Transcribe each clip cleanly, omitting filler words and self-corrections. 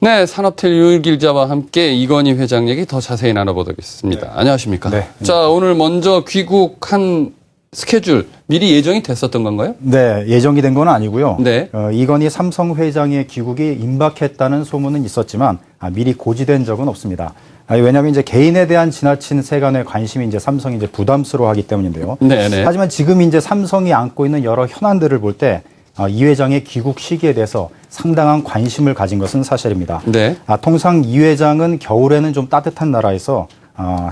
네, 산업텔 유일 기자와 함께 이건희 회장 얘기 더 자세히 나눠보겠습니다. 네. 안녕하십니까? 네. 자, 오늘 먼저 귀국한 스케줄 미리 예정이 됐었던 건가요? 네, 예정이 된 건 아니고요. 네. 이건희 삼성 회장의 귀국이 임박했다는 소문은 있었지만 미리 고지된 적은 없습니다. 왜냐하면 이제 개인에 대한 지나친 세간의 관심이 이제 삼성이 이제 부담스러워하기 때문인데요. 네네. 하지만 지금 이제 삼성이 안고 있는 여러 현안들을 볼 때 이 회장의 귀국 시기에 대해서 상당한 관심을 가진 것은 사실입니다. 네. 통상 이 회장은 겨울에는 좀 따뜻한 나라에서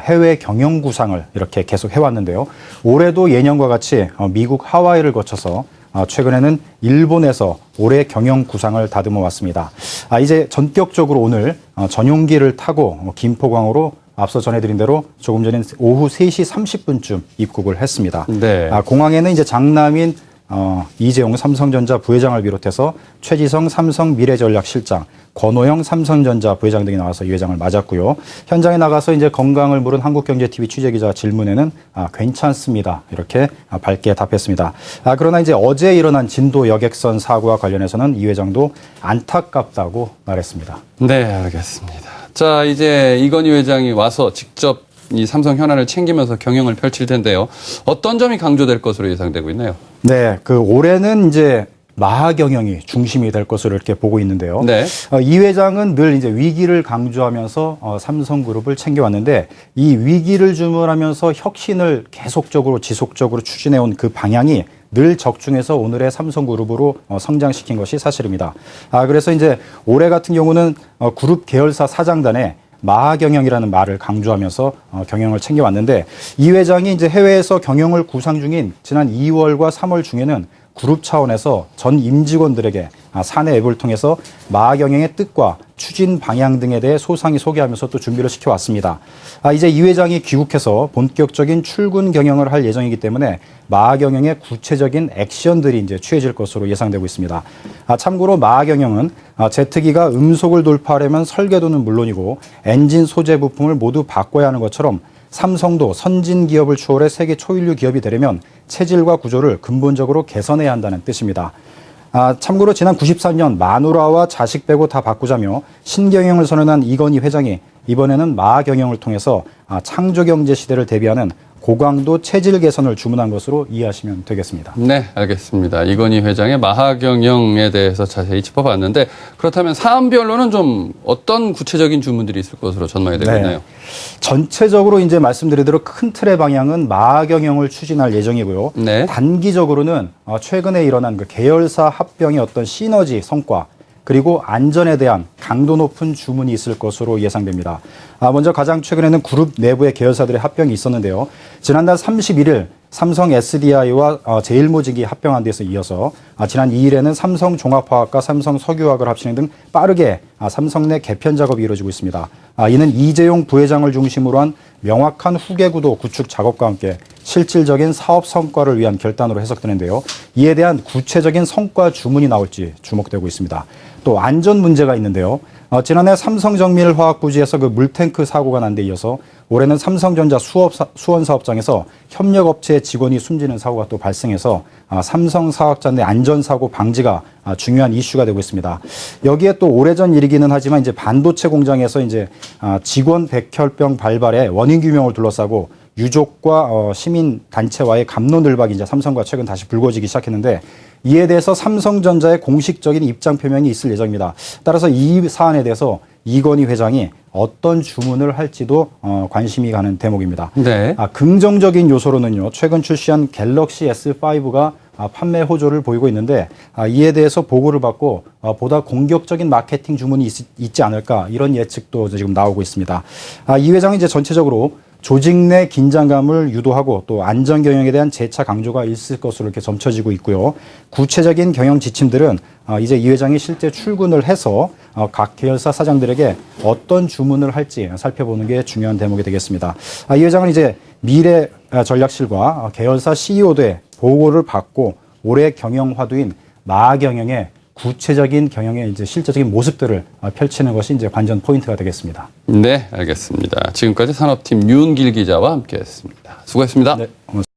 해외 경영 구상을 이렇게 계속 해왔는데요. 올해도 예년과 같이 미국 하와이를 거쳐서 최근에는 일본에서 올해 경영 구상을 다듬어 왔습니다. 이제 전격적으로 오늘 전용기를 타고 김포공항으로 앞서 전해드린 대로 조금 전인 오후 3시 30분쯤 입국을 했습니다. 네. 공항에는 이제 장남인 이재용 삼성전자 부회장을 비롯해서 최지성 삼성 미래전략실장, 권오영 삼성전자 부회장 등이 나와서 이 회장을 맞았고요. 현장에 나가서 이제 건강을 물은 한국경제TV 취재기자 질문에는 괜찮습니다. 이렇게 밝게 답했습니다. 그러나 이제 어제 일어난 진도 여객선 사고와 관련해서는 이 회장도 안타깝다고 말했습니다. 네, 알겠습니다. 자, 이제 이건희 회장이 와서 직접 이 삼성 현안을 챙기면서 경영을 펼칠 텐데요. 어떤 점이 강조될 것으로 예상되고 있나요? 네, 올해는 이제 마하 경영이 중심이 될 것으로 이렇게 보고 있는데요. 네. 이 회장은 늘 이제 위기를 강조하면서 삼성그룹을 챙겨왔는데 이 위기를 주문하면서 혁신을 계속적으로 지속적으로 추진해온 그 방향이 늘 적중해서 오늘의 삼성그룹으로 성장시킨 것이 사실입니다. 그래서 이제 올해 같은 경우는 그룹 계열사 사장단에 마하 경영이라는 말을 강조하면서 경영을 챙겨왔는데 이 회장이 이제 해외에서 경영을 구상 중인 지난 2월과 3월 중에는 그룹 차원에서 전 임직원들에게 사내 앱을 통해서 마하 경영의 뜻과 추진 방향 등에 대해 소상히 소개하면서 또 준비를 시켜왔습니다. 이제 이 회장이 귀국해서 본격적인 출근 경영을 할 예정이기 때문에 마하 경영의 구체적인 액션들이 이제 취해질 것으로 예상되고 있습니다. 참고로 마하 경영은 제트기가 음속을 돌파하려면 설계도는 물론이고 엔진 소재 부품을 모두 바꿔야 하는 것처럼 삼성도 선진 기업을 추월해 세계 초일류 기업이 되려면 체질과 구조를 근본적으로 개선해야 한다는 뜻입니다. 참고로 지난 93년 마누라와 자식 빼고 다 바꾸자며 신경영을 선언한 이건희 회장이 이번에는 마하 경영을 통해서 창조경제 시대를 대비하는 고강도 체질 개선을 주문한 것으로 이해하시면 되겠습니다. 네, 알겠습니다. 이건희 회장의 마하 경영에 대해서 자세히 짚어봤는데 그렇다면 사안별로는 좀 어떤 구체적인 주문들이 있을 것으로 전망이 되고 있나요? 네. 전체적으로 이제 말씀드린 대로 큰 틀의 방향은 마하 경영을 추진할 예정이고요. 네. 단기적으로는 최근에 일어난 그 계열사 합병의 어떤 시너지 성과 그리고 안전에 대한 강도 높은 주문이 있을 것으로 예상됩니다. 먼저 가장 최근에는 그룹 내부의 계열사들의 합병이 있었는데요. 지난달 31일 삼성 SDI와 제일모직이 합병한 데서 이어서 지난 2일에는 삼성종합화학과 삼성석유화학을 합치는 등 빠르게 삼성 내 개편 작업이 이루어지고 있습니다. 이는 이재용 부회장을 중심으로 한 명확한 후계구도 구축 작업과 함께 실질적인 사업 성과를 위한 결단으로 해석되는데요. 이에 대한 구체적인 성과 주문이 나올지 주목되고 있습니다. 또 안전 문제가 있는데요. 지난해 삼성정밀화학부지에서 그 물탱크 사고가 난 데 이어서 올해는 삼성전자 수원사업장에서 협력업체 직원이 숨지는 사고가 또 발생해서 삼성사업자 내 안전사고 방지가 중요한 이슈가 되고 있습니다. 여기에 또 오래전 일이기는 하지만 이제 반도체 공장에서 이제 직원 백혈병 발발의 원인 규명을 둘러싸고 유족과 시민 단체와의 갑론을박이 이제 삼성과 최근 다시 불거지기 시작했는데 이에 대해서 삼성전자의 공식적인 입장 표명이 있을 예정입니다. 따라서 이 사안에 대해서 이건희 회장이 어떤 주문을 할지도 관심이 가는 대목입니다. 네. 긍정적인 요소로는요. 최근 출시한 갤럭시 S5가 판매 호조를 보이고 있는데 이에 대해서 보고를 받고 보다 공격적인 마케팅 주문이 있지 않을까 이런 예측도 지금 나오고 있습니다. 이 회장은 이제 전체적으로 조직 내 긴장감을 유도하고 또 안전 경영에 대한 재차 강조가 있을 것으로 이렇게 점쳐지고 있고요. 구체적인 경영 지침들은 이제 이 회장이 실제 출근을 해서 각 계열사 사장들에게 어떤 주문을 할지 살펴보는 게 중요한 대목이 되겠습니다. 이 회장은 이제 미래 전략실과 계열사 CEO들의 보고를 받고 올해 경영 화두인 마하 경영의 구체적인 경영의 이제 실제적인 모습들을 펼치는 것이 이제 관전 포인트가 되겠습니다. 네, 알겠습니다. 지금까지 산업팀 윤길 기자와 함께했습니다. 수고했습니다. 네, 고맙습니다.